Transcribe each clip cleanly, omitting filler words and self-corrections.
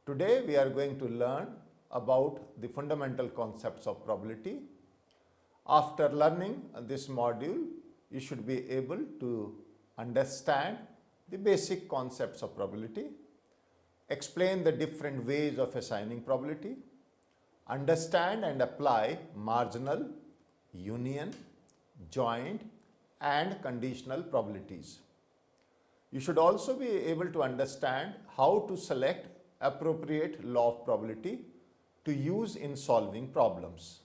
Today we are going to learn about the fundamental concepts of probability. After learning this module, you should be able to understand the basic concepts of probability, explain the different ways of assigning probability, understand and apply marginal, union, joint and conditional probabilities. You should also be able to understand how to select appropriate law of probability to use in solving problems.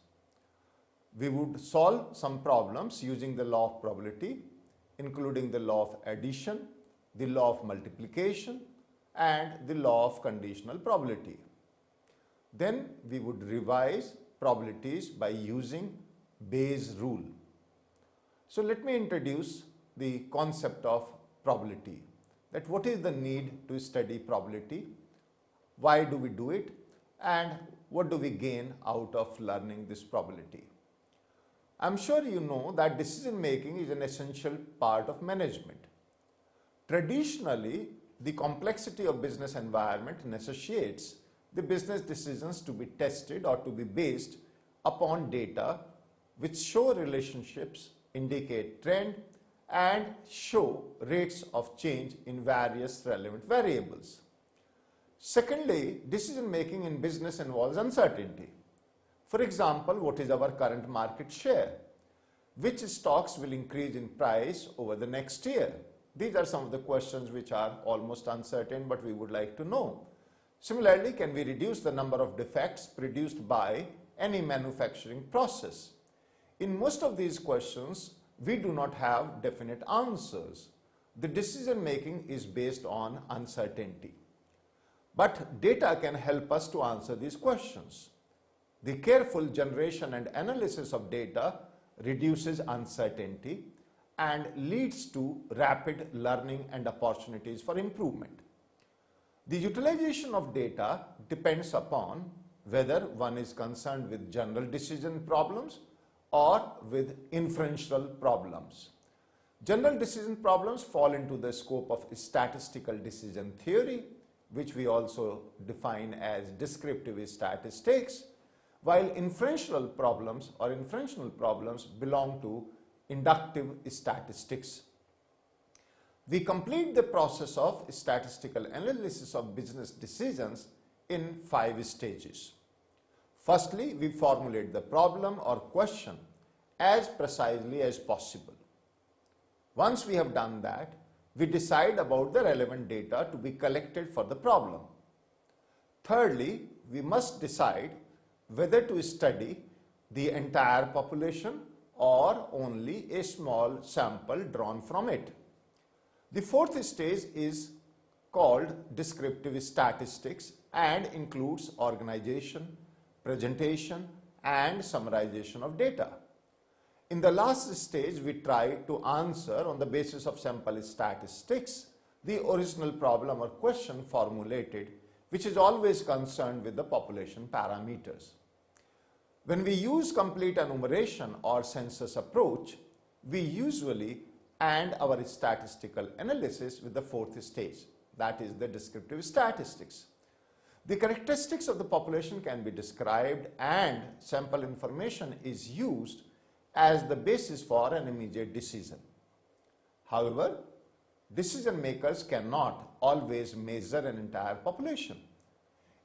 We would solve some problems using the law of probability, including the law of addition, the law of multiplication and the law of conditional probability. Then we would revise probabilities by using Bayes' rule. So let me introduce the concept of probability, that what is the need to study probability, why do we do it, and what do we gain out of learning this probability. I am sure you know that decision making is an essential part of management. Traditionally, the complexity of business environment necessitates the business decisions to be tested or to be based upon data which show relationships, indicate trend, and show rates of change in various relevant variables. Secondly, decision making in business involves uncertainty. For example, what is our current market share? Which stocks will increase in price over the next year? These are some of the questions which are almost uncertain, but we would like to know. Similarly, can we reduce the number of defects produced by any manufacturing process? In most of these questions, we do not have definite answers. The decision making is based on uncertainty. But data can help us to answer these questions. The careful generation and analysis of data reduces uncertainty and leads to rapid learning and opportunities for improvement. The utilization of data depends upon whether one is concerned with general decision problems or with inferential problems. General decision problems fall into the scope of statistical decision theory, which we also define as descriptive statistics, while inferential problems or inferential problems belong to inductive statistics. We complete the process of statistical analysis of business decisions in 5 stages. Firstly, we formulate the problem or question as precisely as possible. Once we have done that, we decide about the relevant data to be collected for the problem. Thirdly, we must decide whether to study the entire population or only a small sample drawn from it. The 4th stage is called descriptive statistics and includes organization, presentation and summarization of data. In the last stage, we try to answer on the basis of sample statistics the original problem or question formulated, which is always concerned with the population parameters. When we use complete enumeration or census approach, we usually end our statistical analysis with the 4th stage, that is the descriptive statistics. The characteristics of the population can be described and sample information is used as the basis for an immediate decision. However, decision makers cannot always measure an entire population.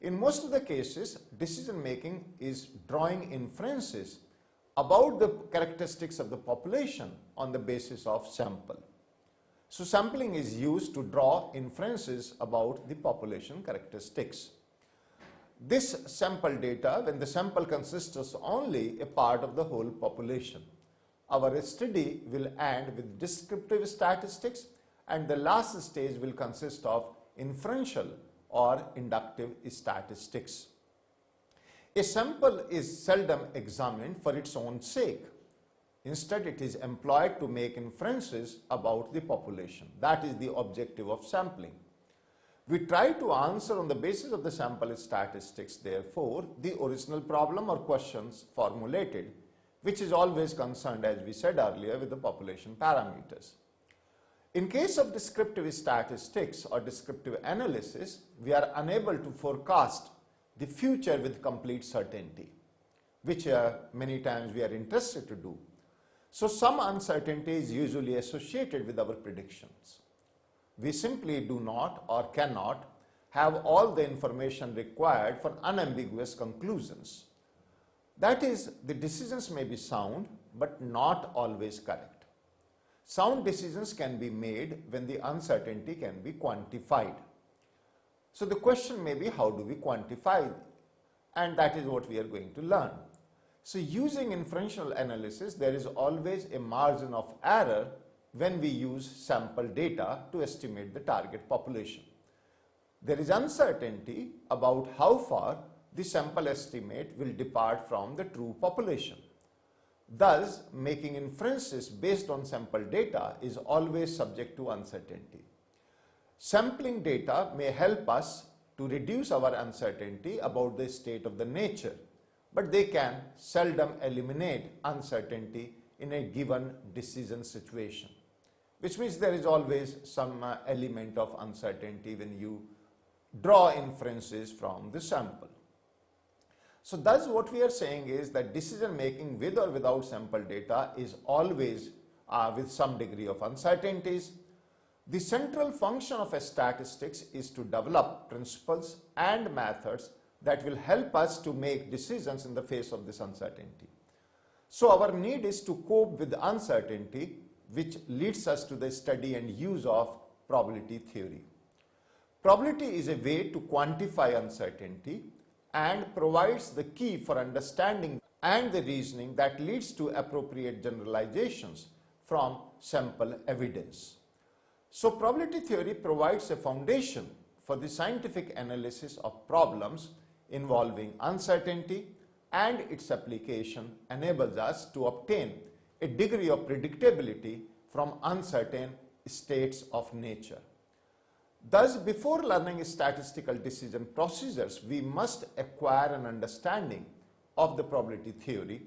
In most of the cases, decision making is drawing inferences about the characteristics of the population on the basis of sample. So sampling is used to draw inferences about the population characteristics. This sample data, when the sample consists of only a part of the whole population, our study will end with descriptive statistics and the last stage will consist of inferential or inductive statistics. A sample is seldom examined for its own sake. Instead, it is employed to make inferences about the population. That is the objective of sampling. We try to answer on the basis of the sample statistics, therefore, the original problem or questions formulated, which is always concerned, as we said earlier, with the population parameters. In case of descriptive statistics or descriptive analysis, we are unable to forecast the future with complete certainty, which many times we are interested to do. So some uncertainty is usually associated with our predictions. We simply do not or cannot have all the information required for unambiguous conclusions. That is, the decisions may be sound but not always correct. Sound decisions can be made when the uncertainty can be quantified. So the question may be, how do we quantify? And that is what we are going to learn. So using inferential analysis, there is always a margin of error when we use sample data to estimate the target population. There is uncertainty about how far the sample estimate will depart from the true population. Thus, making inferences based on sample data is always subject to uncertainty. Sampling data may help us to reduce our uncertainty about the state of the nature, but they can seldom eliminate uncertainty in a given decision situation, which means there is always some element of uncertainty when you draw inferences from the sample. So thus what we are saying is that decision making with or without sample data is always with some degree of uncertainties. The central function of a statistics is to develop principles and methods that will help us to make decisions in the face of this uncertainty. So our need is to cope with uncertainty, which leads us to the study and use of probability theory. Probability is a way to quantify uncertainty and provides the key for understanding and the reasoning that leads to appropriate generalizations from sample evidence. So probability theory provides a foundation for the scientific analysis of problems involving uncertainty, and its application enables us to obtain a degree of predictability from uncertain states of nature. Thus, before learning statistical decision procedures, we must acquire an understanding of the probability theory.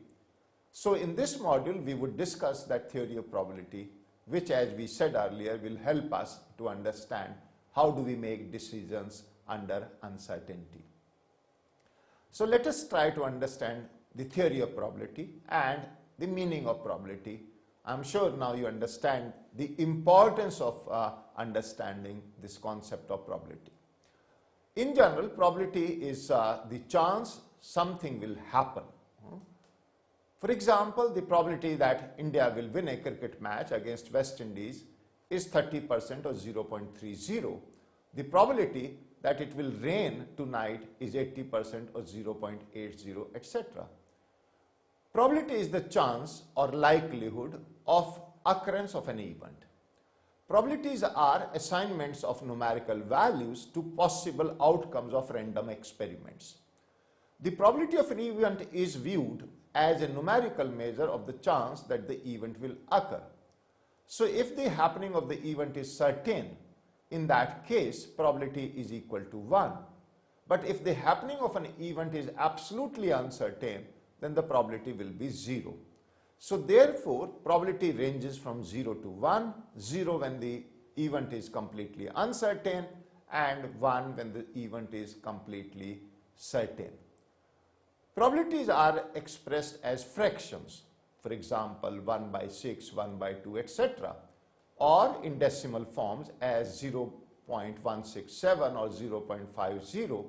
So in this module, we would discuss that theory of probability, which, as we said earlier, will help us to understand how do we make decisions under uncertainty. So let us try to understand the theory of probability and the meaning of probability. I'm sure now you understand the importance of understanding this concept of probability. In general, probability is the chance something will happen. For example, the probability that India will win a cricket match against West Indies is 30% or 0.30. The probability that it will rain tonight is 80% or 0.80, etc. Probability is the chance or likelihood of occurrence of an event. Probabilities are assignments of numerical values to possible outcomes of random experiments. The probability of an event is viewed as a numerical measure of the chance that the event will occur. So if the happening of the event is certain, in that case, probability is equal to 1. But if the happening of an event is absolutely uncertain, then the probability will be 0. So therefore, probability ranges from 0 to 1, 0 when the event is completely uncertain, and 1 when the event is completely certain. Probabilities are expressed as fractions, for example 1 by 6, 1 by 2, etc., or in decimal forms as 0.167 or 0.50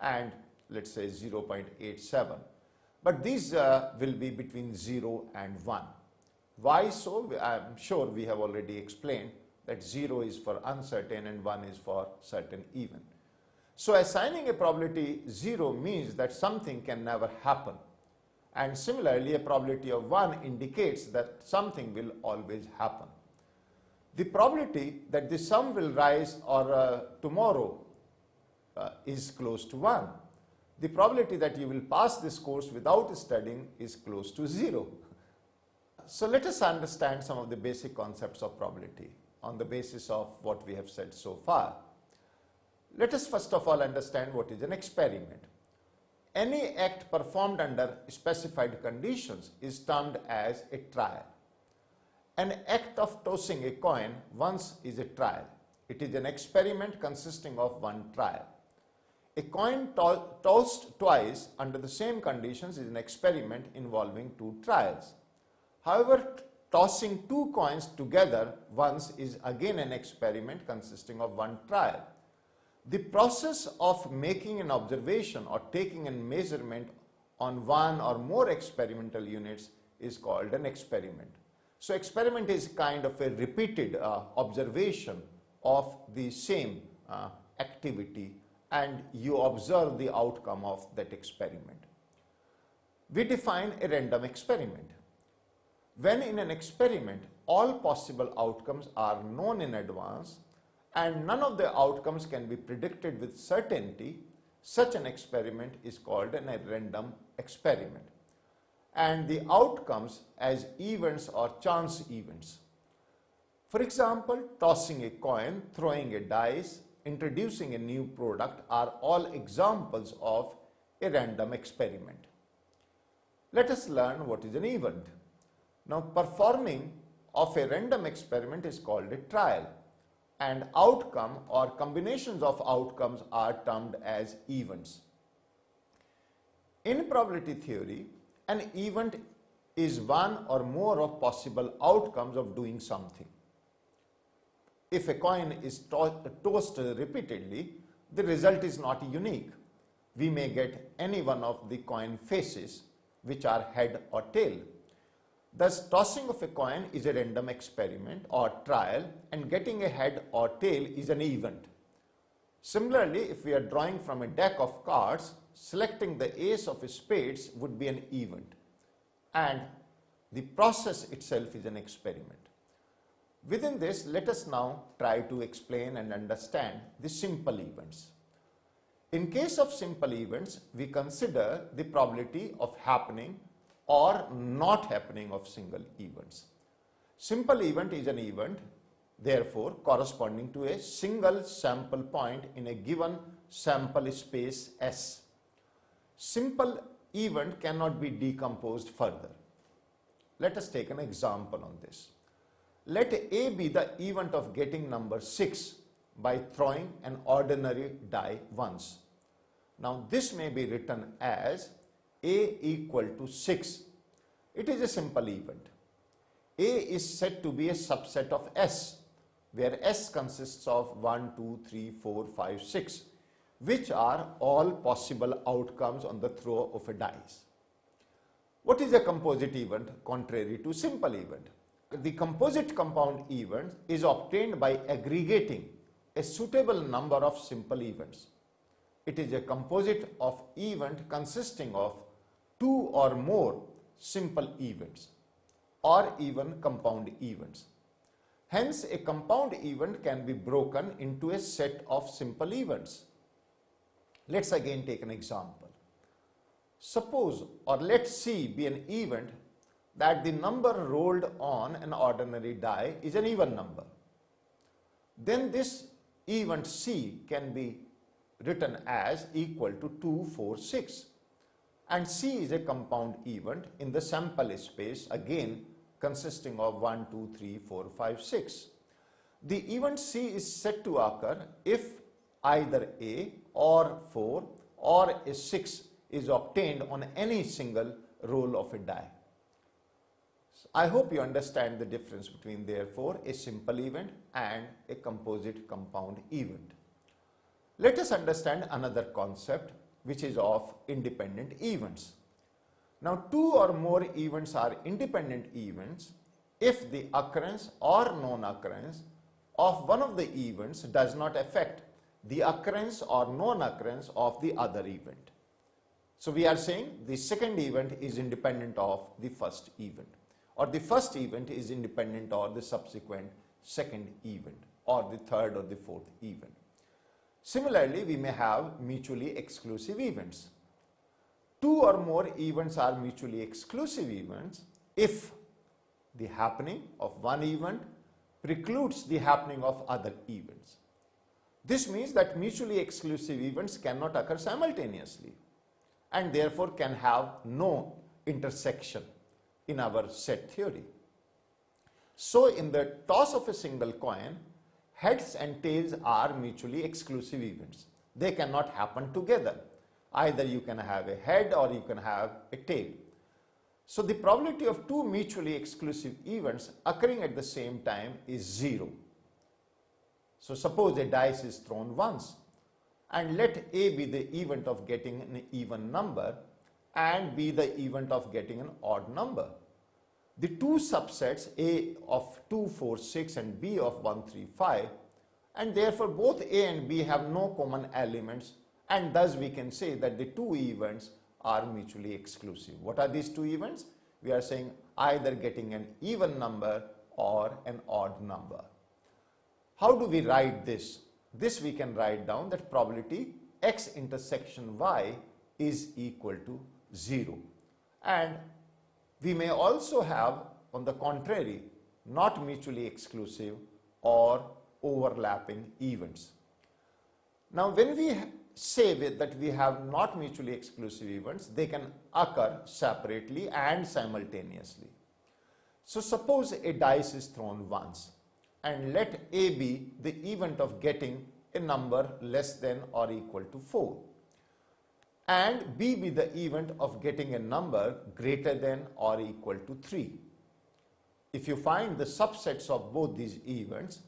and let's say 0.87. But these will be between 0 and 1. Why so? I'm sure we have already explained that 0 is for uncertain and 1 is for certain event. So assigning a probability 0 means that something can never happen. And similarly, a probability of 1 indicates that something will always happen. The probability that the sun will rise or tomorrow is close to 1. The probability that you will pass this course without studying is close to 0. So let us understand some of the basic concepts of probability on the basis of what we have said so far. Let us first of all understand what is an experiment. Any act performed under specified conditions is termed as a trial. An act of tossing a coin once is a trial. It is an experiment consisting of one trial. A coin tossed twice under the same conditions is an experiment involving two trials. However, tossing two coins together once is again an experiment consisting of one trial. The process of making an observation or taking a measurement on one or more experimental units is called an experiment. So, experiment is kind of a repeated observation of the same activity, and you observe the outcome of that experiment. We define a random experiment. When in an experiment, all possible outcomes are known in advance and none of the outcomes can be predicted with certainty, such an experiment is called a random experiment. And the outcomes as events or chance events. For example, tossing a coin, throwing a dice, introducing a new product are all examples of a random experiment. Let us learn what is an event. Now, performing of a random experiment is called a trial, and outcome or combinations of outcomes are termed as events. In probability theory, an event is one or more of possible outcomes of doing something. If a coin is tossed repeatedly, the result is not unique. We may get any one of the coin faces, which are head or tail. Thus, tossing of a coin is a random experiment or trial, and getting a head or tail is an event. Similarly, if we are drawing from a deck of cards, selecting the ace of spades would be an event, and the process itself is an experiment. Within this, let us now try to explain and understand the simple events. In case of simple events, we consider the probability of happening or not happening of single events. Simple event is an event, therefore, corresponding to a single sample point in a given sample space S. Simple event cannot be decomposed further. Let us take an example on this. Let A be the event of getting number 6 by throwing an ordinary die once. Now, this may be written as A equal to 6. It is a simple event. A is said to be a subset of S, where S consists of 1, 2, 3, 4, 5, 6, which are all possible outcomes on the throw of a dice. What is a composite event contrary to simple event? The composite compound event is obtained by aggregating a suitable number of simple events. It is a composite of event consisting of two or more simple events or even compound events. Hence, a compound event can be broken into a set of simple events. Let's again take an example. Suppose, or let C be an event that the number rolled on an ordinary die is an even number. Then this event C can be written as equal to 2, 4, 6. And C is a compound event in the sample space, again consisting of 1, 2, 3, 4, 5, 6. The event C is said to occur if either A or 4 or a 6 is obtained on any single roll of a die. I hope you understand the difference between, therefore, a simple event and a composite compound event. Let us understand another concept, which is of independent events. Now, two or more events are independent events if the occurrence or non-occurrence of one of the events does not affect the occurrence or non-occurrence of the other event. So, we are saying the second event is independent of the first event, or the first event is independent of the subsequent second event, or the third or the fourth event. Similarly, we may have mutually exclusive events. Two or more events are mutually exclusive events if the happening of one event precludes the happening of other events. This means that mutually exclusive events cannot occur simultaneously and therefore can have no intersection in our set theory. So in the toss of a single coin, heads and tails are mutually exclusive events. They cannot happen together. Either you can have a head or you can have a tail. So the probability of two mutually exclusive events occurring at the same time is 0. So suppose a dice is thrown once, and let A be the event of getting an even number and B the event of getting an odd number. The two subsets A of 2, 4, 6 and B of 1, 3, 5, and therefore both A and B have no common elements, and thus we can say that the two events are mutually exclusive. What are these two events? We are saying either getting an even number or an odd number. How do we write this? This we can write down that probability x intersection y is equal to 0. And we may also have, on the contrary, not mutually exclusive or overlapping events. Now, when we say that we have not mutually exclusive events, they can occur separately and simultaneously. So suppose a dice is thrown once, and let A be the event of getting a number less than or equal to 4, and B be the event of getting a number greater than or equal to 3. If you find the subsets of both these events,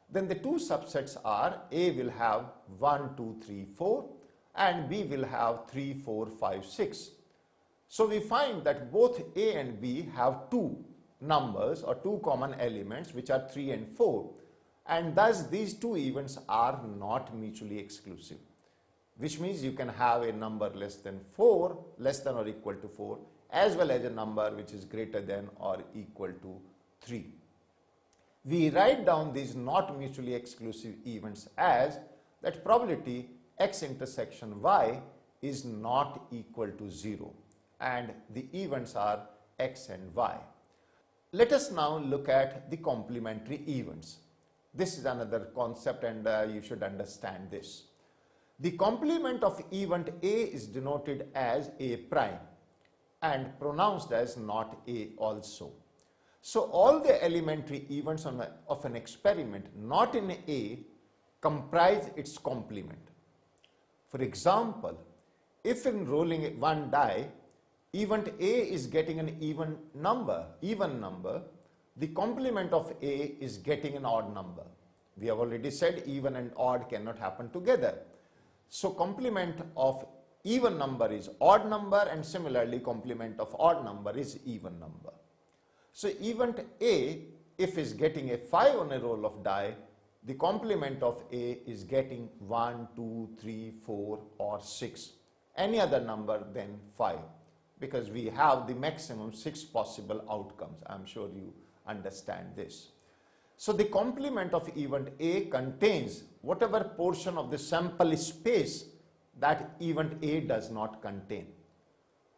then the two subsets are A will have 1, 2, 3, 4 and B will have 3, 4, 5, 6. So we find that both A and B have two numbers or two common elements, which are 3 and 4, and thus these two events are not mutually exclusive, which means you can have a number less than or equal to 4, as well as a number which is greater than or equal to 3. We write down these not mutually exclusive events as that probability x intersection y is not equal to 0, and the events are x and y. Let us now look at the complementary events. This is another concept, and you should understand this. The complement of event A is denoted as A prime and pronounced as not A also. So all the elementary events of an experiment not in A comprise its complement. For example, if in rolling one die, event A is getting an even number, the complement of A is getting an odd number. We have already said even and odd cannot happen together. So complement of even number is odd number, and similarly complement of odd number is even number. So event A, if is getting a 5 on a roll of die, the complement of A is getting 1, 2, 3, 4 or 6, any other number than 5, because we have the maximum 6 possible outcomes. I am sure you understand this. So the complement of event A contains whatever portion of the sample space that event A does not contain.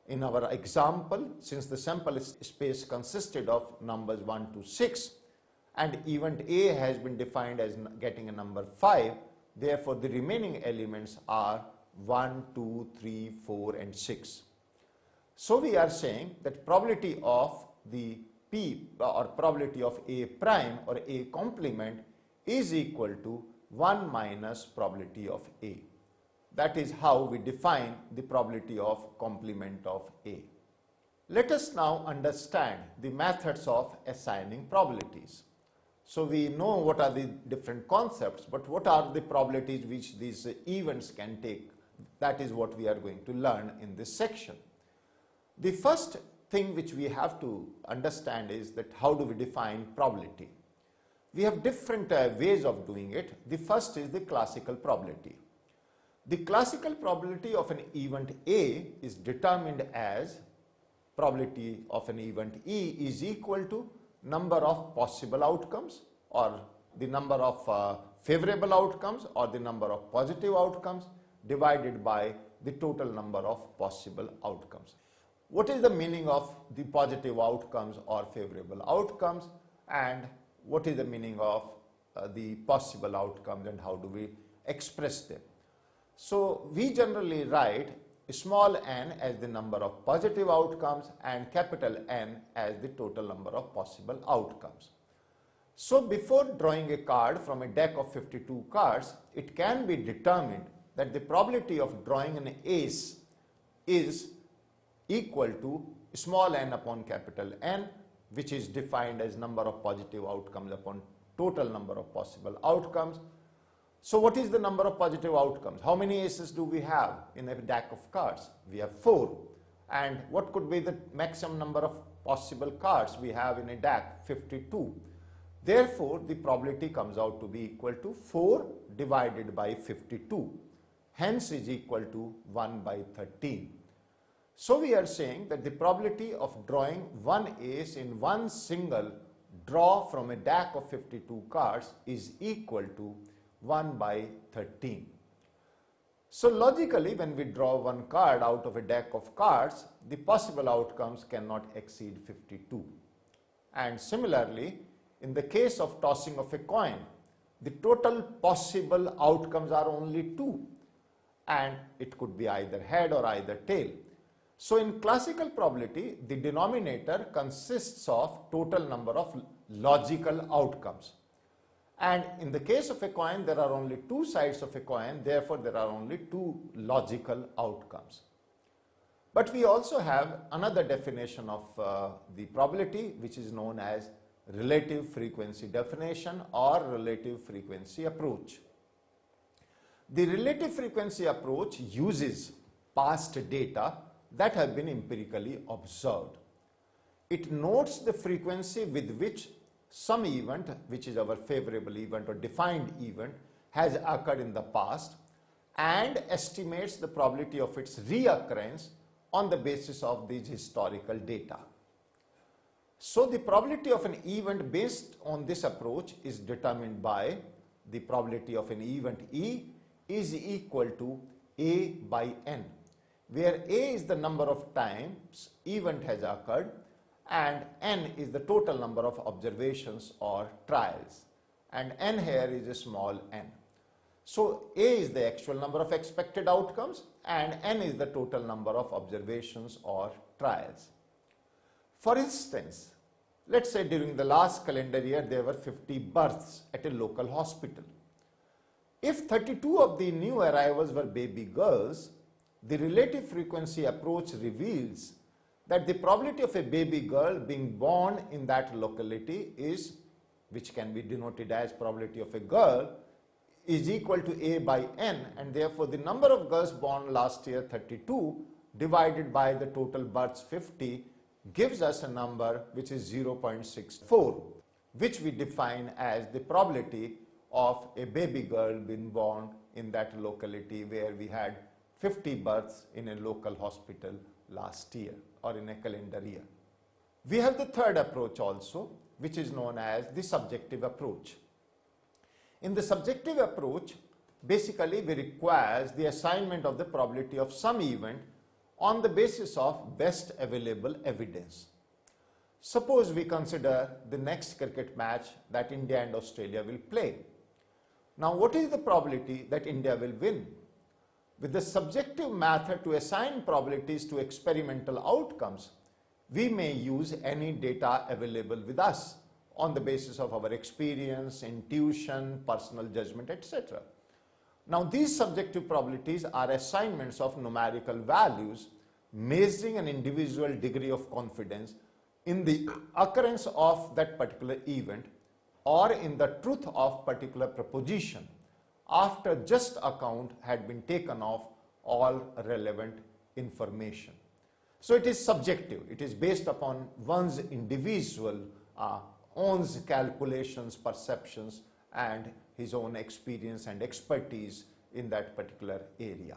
In our example, since the sample space consisted of numbers 1 to 6 and event A has been defined as getting a number 5, therefore the remaining elements are 1, 2, 3, 4 and 6. So we are saying that probability of the P or probability of A prime or A complement is equal to 1 minus probability of A. That is how we define the probability of complement of A. Let us now understand the methods of assigning probabilities. So we know what are the different concepts, but what are the probabilities which these events can take? That is what we are going to learn in this section. The first thing which we have to understand is that how do we define probability? We have different ways of doing it. The first is the classical probability. The classical probability of an event A is determined as probability of an event E is equal to number of possible outcomes, or the number of favorable outcomes, or the number of positive outcomes divided by the total number of possible outcomes. What is the meaning of the positive outcomes or favorable outcomes, and what is the meaning of the possible outcomes, and how do we express them? So we generally write small n as the number of positive outcomes and capital N as the total number of possible outcomes. So before drawing a card from a deck of 52 cards, it can be determined that the probability of drawing an ace is equal to small n upon capital N, which is defined as number of positive outcomes upon total number of possible outcomes. So what is the number of positive outcomes? How many aces do we have in a deck of cards? We have 4. And what could be the maximum number of possible cards we have in a deck? 52. Therefore, the probability comes out to be equal to 4 divided by 52. Hence is equal to 1 by 13. So we are saying that the probability of drawing one ace in one single draw from a deck of 52 cards is equal to 1 by 13. So logically, when we draw one card out of a deck of cards, the possible outcomes cannot exceed 52. And similarly, in the case of tossing of a coin, the total possible outcomes are only 2, and it could be either head or either tail. So in classical probability, the denominator consists of total number of logical outcomes. And in the case of a coin, there are only 2 sides of a coin, therefore there are only 2 logical outcomes. But we also have another definition of the probability, which is known as relative frequency definition or relative frequency approach. The relative frequency approach uses past data that have been empirically observed. It notes the frequency with which some event, which is our favorable event or defined event, has occurred in the past and estimates the probability of its reoccurrence on the basis of these historical data. So the probability of an event based on this approach is determined by the probability of an event E is equal to A by N, where A is the number of times event has occurred and N is the total number of observations or trials, and N here is a small n. So A is the actual number of expected outcomes and N is the total number of observations or trials. For instance, let's say during the last calendar year there were 50 births at a local hospital. If 32 of the new arrivals were baby girls, the relative frequency approach reveals that the probability of a baby girl being born in that locality is, which can be denoted as probability of a girl, is equal to A by N, and therefore the number of girls born last year 32 divided by the total births 50 gives us a number which is 0.64, which we define as the probability of a baby girl being born in that locality where we had 50 births in a local hospital last year or in a calendar year. We have the third approach also, which is known as the subjective approach. In the subjective approach, basically we require the assignment of the probability of some event on the basis of best available evidence. Suppose we consider the next cricket match that India and Australia will play. Now, what is the probability that India will win? With the subjective method to assign probabilities to experimental outcomes, we may use any data available with us on the basis of our experience, intuition, personal judgment, etc. Now, these subjective probabilities are assignments of numerical values measuring an individual degree of confidence in the occurrence of that particular event or in the truth of particular proposition after just account had been taken of all relevant information. So it is subjective. It is based upon one's individual own calculations, perceptions, and his own experience and expertise in that particular area.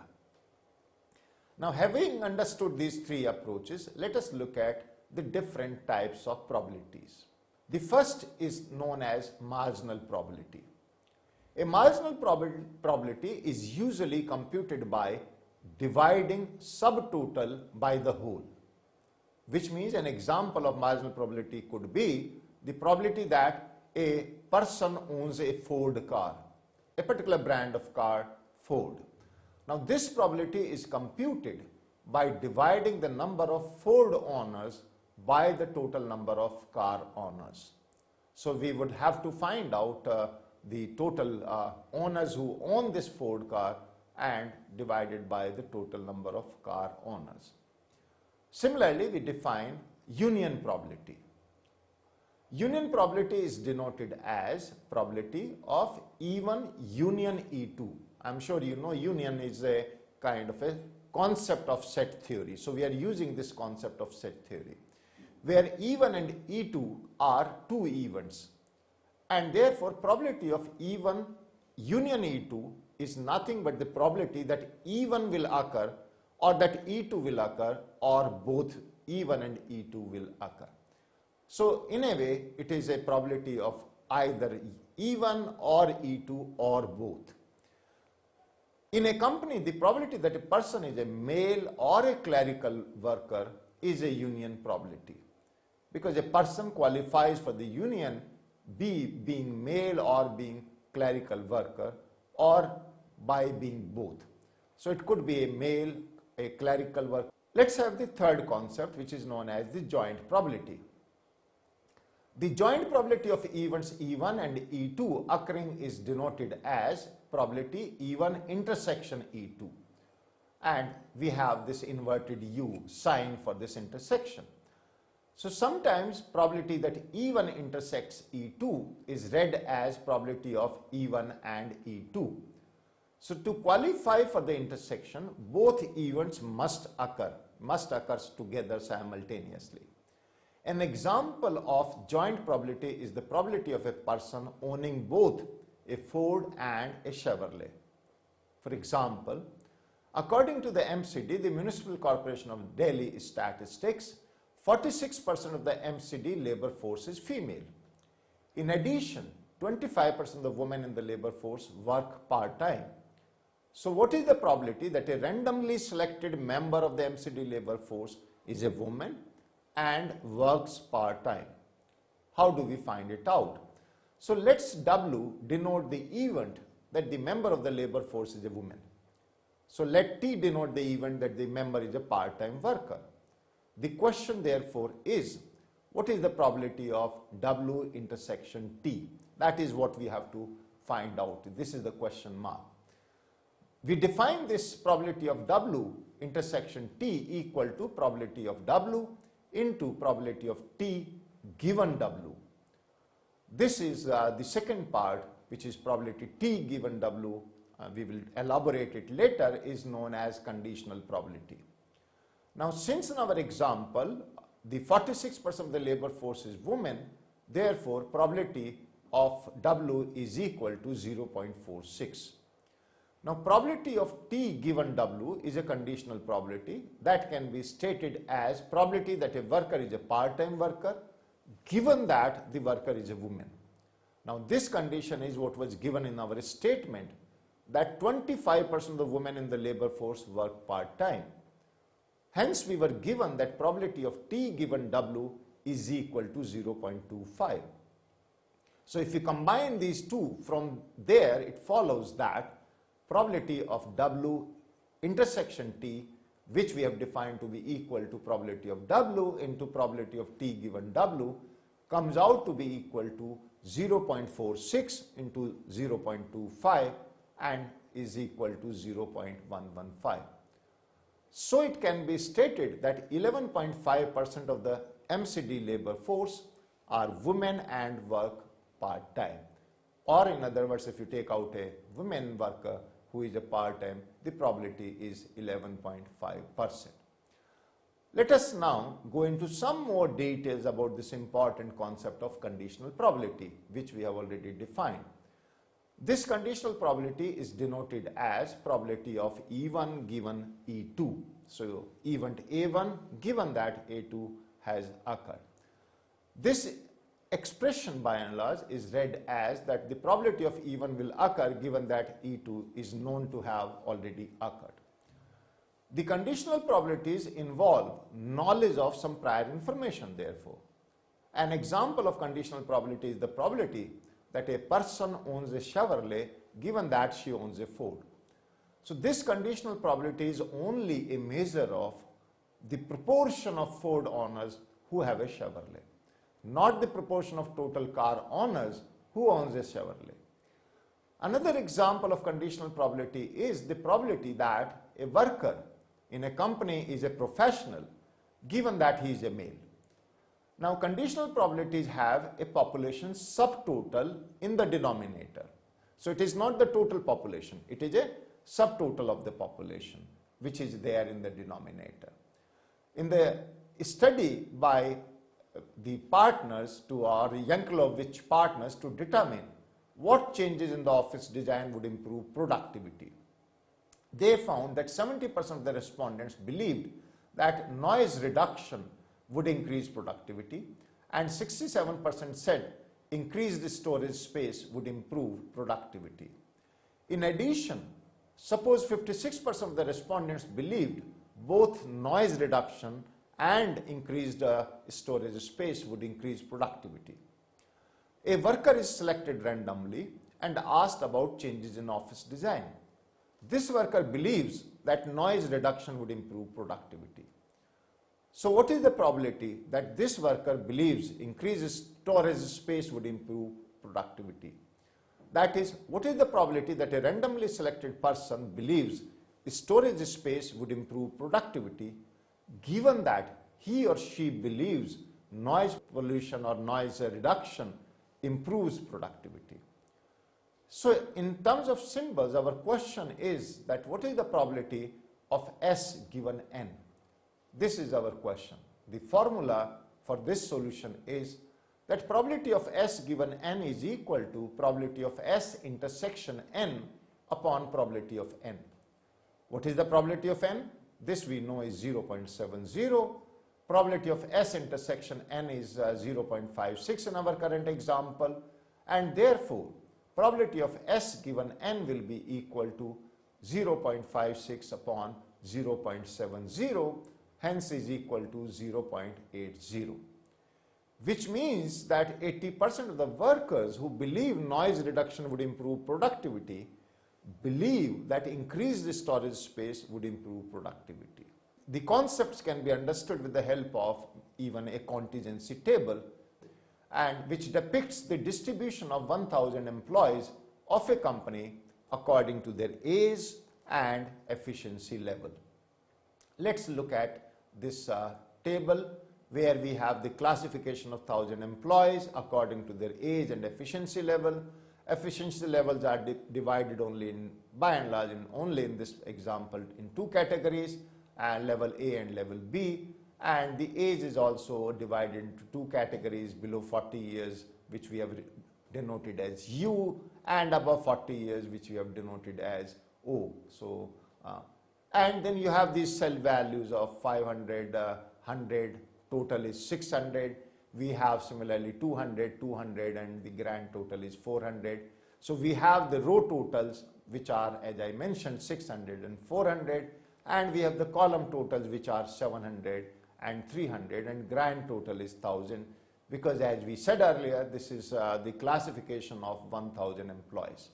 Now, having understood these three approaches, let us look at the different types of probabilities. The first is known as marginal probability. A marginal probability is usually computed by dividing subtotal by the whole, which means an example of marginal probability could be the probability that a person owns a Ford car, a particular brand of car, Ford. Now, this probability is computed by dividing the number of Ford owners by the total number of car owners. So we would have to find out the total owners who own this Ford car and divided by the total number of car owners. Similarly, we define union probability. Union probability is denoted as probability of E1 union E2. I'm sure you know union is a kind of a concept of set theory. So we are using this concept of set theory, where E1 and E2 are two events, and therefore probability of E1 union E2 is nothing but the probability that E1 will occur or that E2 will occur, or both E1 and E2 will occur. So in a way, it is a probability of either E1 or E2 or both. In a company, the probability that a person is a male or a clerical worker is a union probability, because a person qualifies for the union being male or being clerical worker, or by being both. So it could be a male, a clerical worker. Let's have the third concept, which is known as the joint probability. The joint probability of events E1 and E2 occurring is denoted as probability E1 intersection E2, and we have this inverted U sign for this intersection. So sometimes probability that E1 intersects E2 is read as probability of E1 and E2. So to qualify for the intersection, both events must occur together simultaneously. An example of joint probability is the probability of a person owning both a Ford and a Chevrolet. For example, according to the MCD, the Municipal Corporation of Delhi statistics, 46% of the MCD labor force is female. In addition, 25% of the women in the labor force work part-time. So what is the probability that a randomly selected member of the MCD labor force is a woman and works part-time? How do we find it out? So let's W denote the event that the member of the labor force is a woman. So let T denote the event that the member is a part-time worker. The question therefore is, what is the probability of W intersection T? That is what we have to find out. This is the question mark. We define this probability of W intersection T equal to probability of W into probability of T given W. This is the second part, which is probability T given W. We will elaborate it later, is known as conditional probability. Now, since in our example, the 46% of the labor force is women, therefore probability of W is equal to 0.46. Now, probability of T given W is a conditional probability that can be stated as probability that a worker is a part-time worker given that the worker is a woman. Now, this condition is what was given in our statement, that 25% of the women in the labor force work part-time. Hence, we were given that probability of T given W is equal to 0.25. So, if you combine these two, from there it follows that probability of W intersection T, which we have defined to be equal to probability of W into probability of T given W, comes out to be equal to 0.46 into 0.25 and is equal to 0.115. So it can be stated that 11.5% of the MCD labor force are women and work part-time. Or in other words, if you take out a woman worker who is a part-time, the probability is 11.5%. Let us now go into some more details about this important concept of conditional probability, which we have already defined. This conditional probability is denoted as probability of E1 given E2. So event A1 given that A2 has occurred. This expression by and large is read as that the probability of E1 will occur given that E2 is known to have already occurred. The conditional probabilities involve knowledge of some prior information, therefore. An example of conditional probability is the probability that a person owns a Chevrolet given that she owns a Ford. So this conditional probability is only a measure of the proportion of Ford owners who have a Chevrolet. not the proportion of total car owners who owns a Chevrolet. Another example of conditional probability is the probability that a worker in a company is a professional given that he is a male. Now, conditional probabilities have a population subtotal in the denominator. So, it is not the total population, it is a subtotal of the population which is there in the denominator. In the study by the partners to our Yankelovich partners to determine what changes in the office design would improve productivity, they found that 70% of the respondents believed that noise reduction would increase productivity, and 67% said increased storage space would improve productivity. In addition, suppose 56% of the respondents believed both noise reduction and increased storage space would increase productivity. A worker is selected randomly and asked about changes in office design. This worker believes that noise reduction would improve productivity. So what is the probability that this worker believes increased storage space would improve productivity? That is, what is the probability that a randomly selected person believes storage space would improve productivity given that he or she believes noise pollution or noise reduction improves productivity? So in terms of symbols, our question is that what is the probability of S given N? This is our question. The formula for this solution is that probability of S given N is equal to probability of S intersection N upon probability of N. What is the probability of N? This we know is 0.70. Probability of S intersection N is 0.56 in our current example, and therefore probability of S given N will be equal to 0.56 upon 0.70, hence is equal to 0.80, which means that 80% of the workers who believe noise reduction would improve productivity believe that increased storage space would improve productivity. The concepts can be understood with the help of even a contingency table, and which depicts the distribution of 1000 employees of a company according to their age and efficiency level. Let's look at this table where we have the classification of 1000 employees according to their age and efficiency level. Efficiency levels are divided only in, by and large, only in this example in two categories, level A and level B, and the age is also divided into two categories: below 40 years, which we have denoted as U, and above 40 years, which we have denoted as O. So and then you have these cell values of 500, 100, total is 600. We have similarly 200, 200, and the grand total is 400. So we have the row totals, which are, as I mentioned, 600 and 400, and we have the column totals, which are 700 and 300, and grand total is 1000, because as we said earlier, this is the classification of 1000 employees.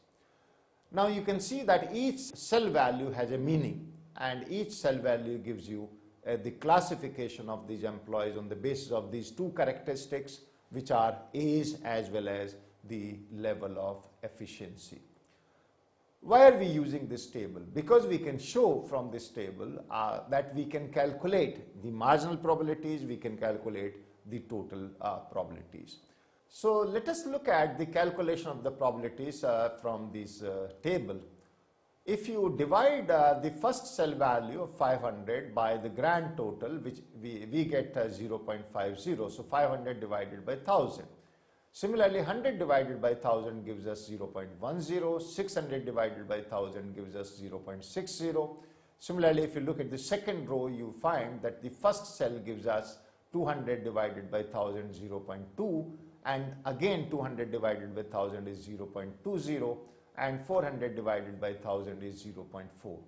Now you can see that each cell value has a meaning, and each cell value gives you the classification of these employees on the basis of these two characteristics, which are age as well as the level of efficiency. Why are we using this table? Because we can show from this table that we can calculate the marginal probabilities, we can calculate the total probabilities. So let us look at the calculation of the probabilities from this table. If you divide the first cell value of 500 by the grand total, which we get 0.50, so 500 divided by 1000. Similarly, 100 divided by 1000 gives us 0.10, 600 divided by 1000 gives us 0.60. Similarly, if you look at the second row, you find that the first cell gives us 200 divided by 1000, 0.2, and again 200 divided by 1000 is 0.20, and 400 divided by 1000 is 0.4.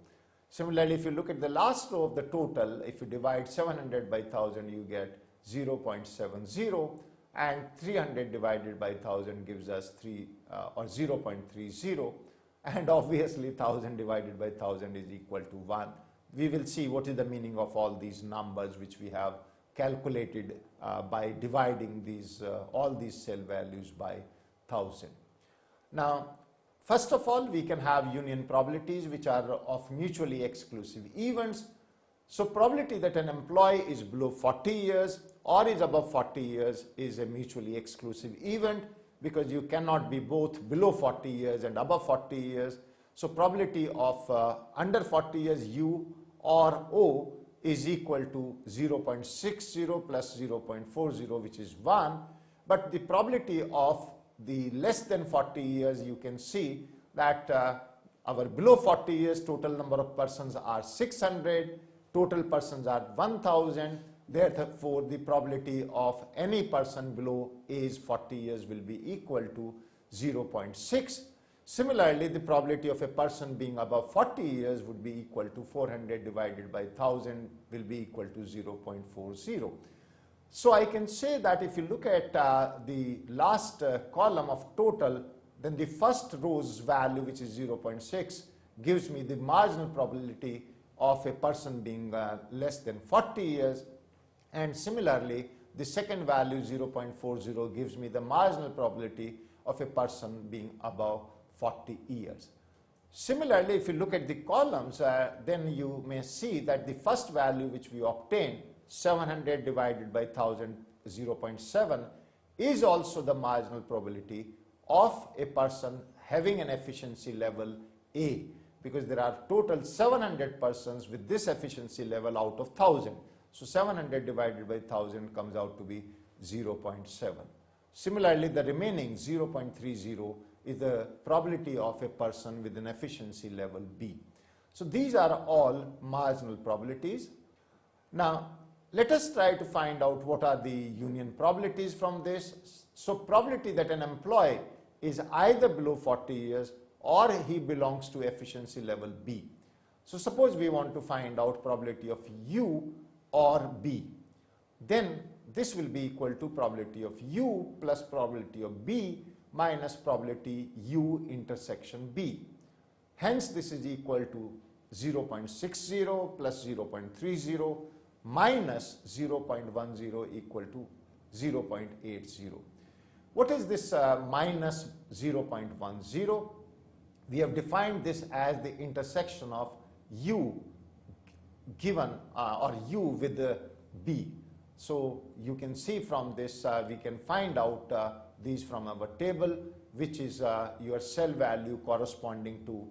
Similarly, if you look at the last row of the total, if you divide 700 by 1000, you get 0.70, and 300 divided by 1000 gives us 0.30, and obviously 1000 divided by 1000 is equal to 1. We will see what is the meaning of all these numbers which we have calculated by dividing all these cell values by 1000. Now, first of all, we can have union probabilities which are of mutually exclusive events. So, probability that an employee is below 40 years or is above 40 years is a mutually exclusive event, because you cannot be both below 40 years and above 40 years. So, probability of under 40 years U or O is equal to 0.60 plus 0.40, which is 1. But the probability of the less than 40 years, you can see that our below 40 years total number of persons are 600, total persons are 1000. Therefore, the probability of any person below age 40 years will be equal to 0.6. Similarly, the probability of a person being above 40 years would be equal to 400 divided by 1000 will be equal to 0.40. So, I can say that if you look at the last column of total, then the first row's value, which is 0.6, gives me the marginal probability of a person being less than 40 years. And similarly, the second value 0.40 gives me the marginal probability of a person being above 40 years. Similarly, if you look at the columns, then you may see that the first value which we obtained, 700 divided by 1000, 0.7, is also the marginal probability of a person having an efficiency level A, because there are total 700 persons with this efficiency level out of 1000. So, 700 divided by 1000 comes out to be 0.7. Similarly, the remaining 0.30 is the probability of a person with an efficiency level B. So, these are all marginal probabilities. Now, let us try to find out what are the union probabilities from this. So, probability that an employee is either below 40 years or he belongs to efficiency level B. So, suppose we want to find out probability of U or B, then this will be equal to probability of U plus probability of B minus probability U intersection B. Hence, this is equal to 0.60 plus 0.30 minus 0.10 equal to 0.80. What is this minus 0.10? We have defined this as the intersection of U given or U with the B. So, you can see from this we can find out these from our table, which is your cell value corresponding to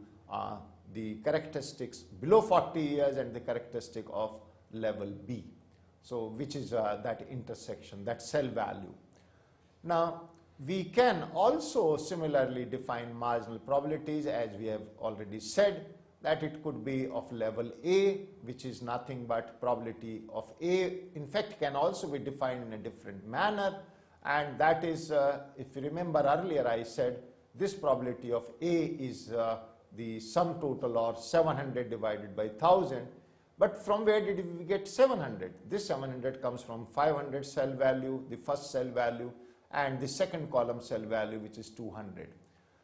the characteristics below 40 years and the characteristic of level B. So, which is that intersection, that cell value. Now, we can also similarly define marginal probabilities, as we have already said, that it could be of level A, which is nothing but probability of A. In fact, can also be defined in a different manner, and that is, if you remember earlier I said this probability of A is the sum total, or 700 divided by 1000. But from where did we get 700? This 700 comes from 500 cell value, the first cell value, and the second column cell value, which is 200.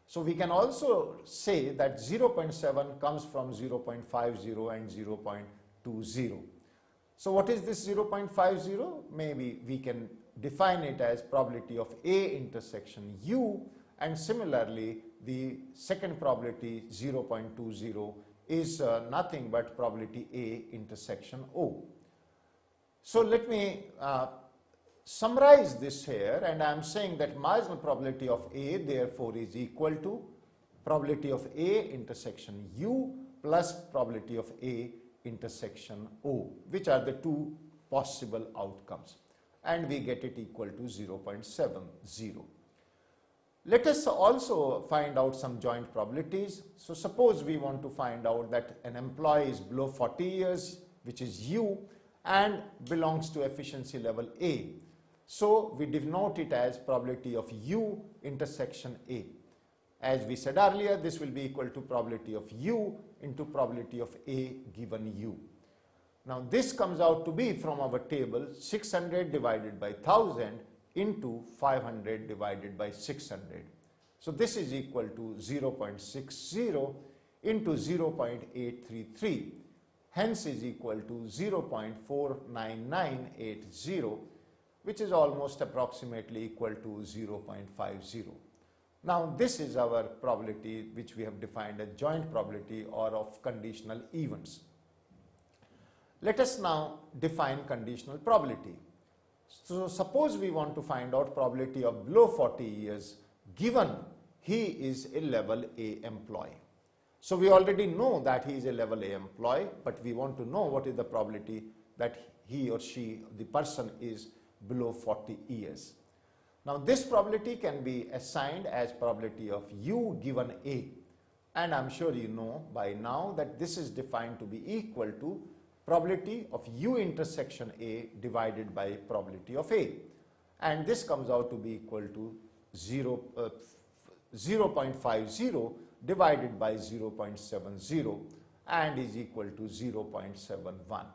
So, we can also say that 0.7 comes from 0.50 and 0.20. So, what is this 0.50? Maybe we can define it as probability of A intersection U, and similarly the second probability 0.20 is nothing but probability A intersection O. So, let me summarize this here, and I am saying that marginal probability of A therefore is equal to probability of A intersection U plus probability of A intersection O, which are the two possible outcomes, and we get it equal to 0.70. Let us also find out some joint probabilities. So, suppose we want to find out that an employee is below 40 years, which is U, and belongs to efficiency level A. So, we denote it as probability of U intersection A. As we said earlier, this will be equal to probability of U into probability of A given U. Now, this comes out to be from our table 600 divided by 1000 into 500 divided by 600. So, this is equal to 0.60 into 0.833. hence is equal to 0.49980, which is almost approximately equal to 0.50. Now this is our probability which we have defined as joint probability or of conditional events. Let us now define conditional probability. So suppose we want to find out probability of below 40 years given he is a level A employee. So we already know that he is a level A employee, but we want to know what is the probability that he or she, the person, is below 40 years. Now this probability can be assigned as probability of U given A, and I'm sure you know by now that this is defined to be equal to probability of U intersection A divided by probability of A, and this comes out to be equal to 0.50 divided by 0.70 and is equal to 0.71.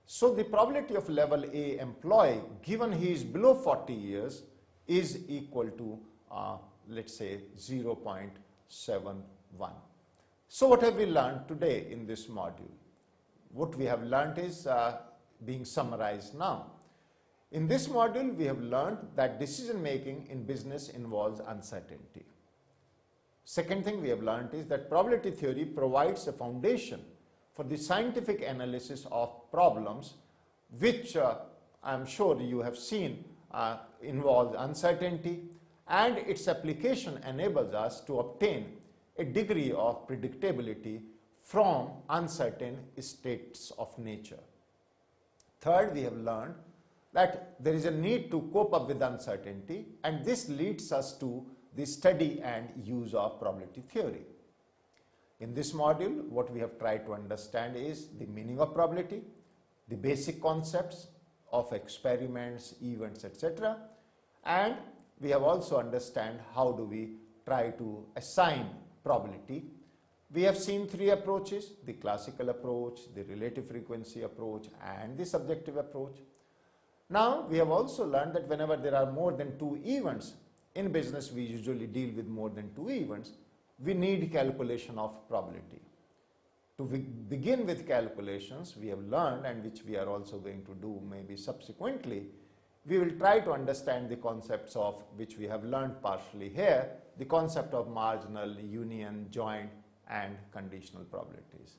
So the probability of level A employee given he is below 40 years is equal to let's say 0.71. So what have we learned today in this module? What we have learned is being summarized now. In this module we have learned that decision making in business involves uncertainty. Second thing we have learned is that probability theory provides a foundation for the scientific analysis of problems which I am sure you have seen involves uncertainty, and its application enables us to obtain a degree of predictability from uncertain states of nature. Third, we have learned that there is a need to cope up with uncertainty, and this leads us to the study and use of probability theory. In this module, what we have tried to understand is the meaning of probability, the basic concepts of experiments, events, etc. And we have also understand how do we try to assign probability. We have seen three approaches: the classical approach, the relative frequency approach, and the subjective approach. Now we have also learned that whenever there are more than two events, in business we usually deal with more than two events, we need calculation of probability. To begin with calculations, we have learned, and which we are also going to do maybe subsequently, we will try to understand the concepts of which we have learned partially here, the concept of marginal, union, joint, and conditional probabilities.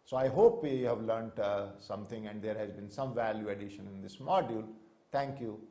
So I hope we have learned something and there has been some value addition in this module. Thank you.